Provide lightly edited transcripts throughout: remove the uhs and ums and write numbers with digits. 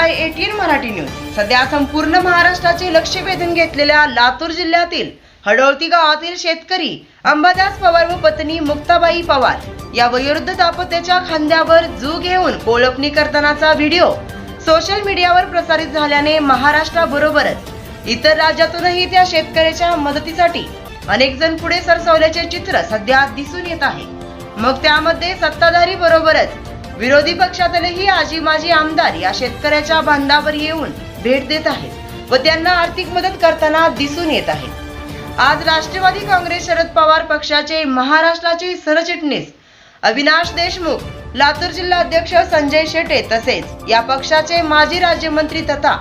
आहे ATN Marathi news. सध्या संपूर्ण महाराष्ट्राचे लक्ष वेधून घेतलेल्या लातूर जिल्ह्यातील हडोळती गावातील शेतकरी अंबादास पवार व पत्नी मुक्ताबाई पवार या वयोवृद्ध दाम्पत्याच्या खांद्यावर जू घेऊन कोळपणी करतानाचा व्हिडिओ सोशल मीडियावर प्रसारित झाल्याने महाराष्ट्राबरोबरच इतर राज्यातूनही त्या शेतकऱ्याच्या मदतीसाठी अनेक जण पुढे सरसावल्याचे चित्र सध्या दिसून येत आहे। मग त्यामध्ये सत्ताधारी बरोबरच विरोधी पक्षातलेही आजी माजी आमदार या शेतकऱ्याच्या बांधावर येऊन भेट देत आहेत व त्यांना आर्थिक मदत करताना दिसून येत आहे। आज राष्ट्रवादी काँग्रेस शरद पवार पक्षाचे महाराष्ट्राचे सरचिटणीस अविनाश देशमुख, लातूर जिल्हा अध्यक्ष संजय शेटे तसेच या पक्षाचे माजी राज्यमंत्री तथा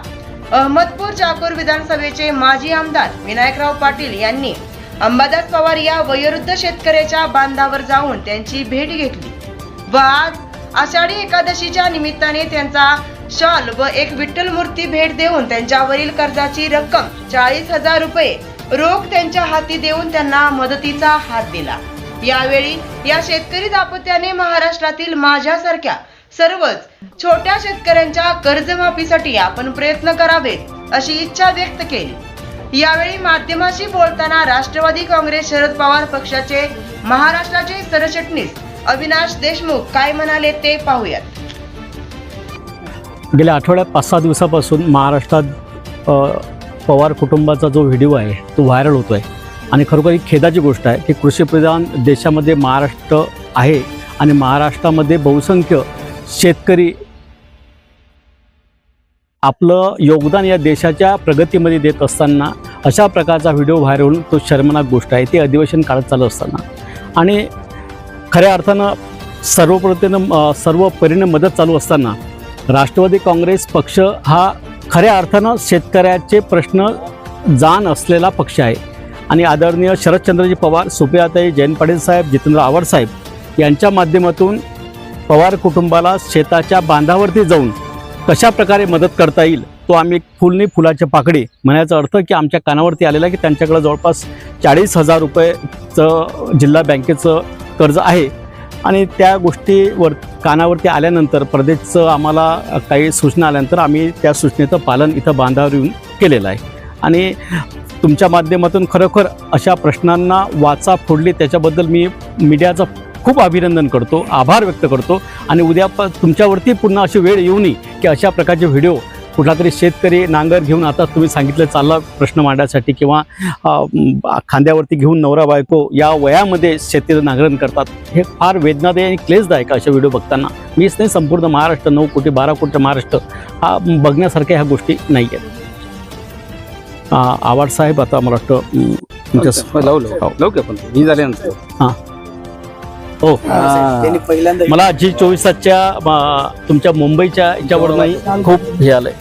अहमदपूर चाकूर विधानसभेचे माजी आमदार विनायकराव पाटील यांनी अंबादास पवार या वयोवृद्ध शेतकऱ्याच्या बांधावर जाऊन त्यांची भेट घेतली व आज आषाढी एकादशीच्या निमित्ताने त्यांचा शॉल व एक विठ्ठल मूर्ती भेट देऊन त्यांच्यावरील कर्जाची रक्कम 40,000 रुपये रोख त्यांच्या हाती देऊन त्यांना मदतीचा हात दिला। यावेळी या शेतकरी दाम्पत्याने महाराष्ट्रातील माझ्यासारख्या सर्वच छोट्या शेतकऱ्यांच्या कर्जमाफीसाठी आपण प्रयत्न करावेत अशी इच्छा व्यक्त केली। यावेळी माध्यमाशी बोलताना राष्ट्रवादी काँग्रेस शरद पवार पक्षाचे महाराष्ट्राचे सरचिटणीस अविनाश देशमुख काय म्हणाले ते पाहूयात। गेल्या आठवड्यात 5-6 दिवसापासून महाराष्ट्रात पवार कुटुंबाचा जो व्हिडिओ आहे तो व्हायरल होतो आहे आणि खरोखर ही खेदाची गोष्ट आहे की कृषीप्रधान देशामध्ये महाराष्ट्र आहे आणि महाराष्ट्रामध्ये बहुसंख्य शेतकरी आपलं योगदान या देशाच्या प्रगतीमध्ये देत असताना अशा प्रकारचा व्हिडिओ व्हायरल होऊन तो शर्मनाक गोष्ट आहे। ते अधिवेशन काळात चालू असताना आणि खऱ्या अर्थानं सर्वपरीने मदत चालू असताना राष्ट्रवादी काँग्रेस पक्ष हा खऱ्या अर्थानं शेतकऱ्याचे प्रश्न जाण असलेला पक्ष आहे आणि आदरणीय शरदचंद्रजी पवार, सुप्रियाताई, जयंत पाटील साहेब, जितेंद्र आव्हाड साहेब यांच्या माध्यमातून पवार कुटुंबाला शेताच्या बांधावरती जाऊन कशा प्रकारे मदत करता येईल तो आम्ही फुलनी फुलाच्या पाकळी म्हणायचा अर्थ की आमच्या कानावरती आलेला की त्यांच्याकडे जवळपास 40,000 रुपयेचं जिल्हा बँकेचं कर्ज आहे आणि त्या गोष्टीवर कानावरती आल्यानंतर प्रदेशचं आम्हाला काही सूचना आल्यानंतर आम्ही त्या सूचनेचं पालन इथं बांधावर येऊन केलेलं आहे आणि तुमच्या माध्यमातून खरोखर अशा प्रश्नांना वाचा फोडली त्याच्याबद्दल मी मीडियाचं खूप अभिनंदन करतो, आभार व्यक्त करतो आणि उद्या तुमच्यावरती पुन्हा अशी वेळ येऊ नये की अशा प्रकारचे व्हिडिओ कुठला तरी शेतकरी नांगर घेऊन आता तुम्ही सांगितलं चालला प्रश्न मांडण्यासाठी किंवा खांद्यावरती घेऊन नवरा बायको या वयामध्ये शेतीचं नांगरण करतात, हे फार वेदनादायी आणि क्लेशदायक अशा व्हिडिओ बघताना मीच नाही संपूर्ण महाराष्ट्र 9 कोटी 12 कोटी महाराष्ट्र हा बघण्यासारख्या ह्या गोष्टी नाही आहेत। आव्हाड साहेब आता मला वाटतं हां हो मला G24 तुमच्या मुंबईच्या याच्यावरूनही खूप हे आलंय।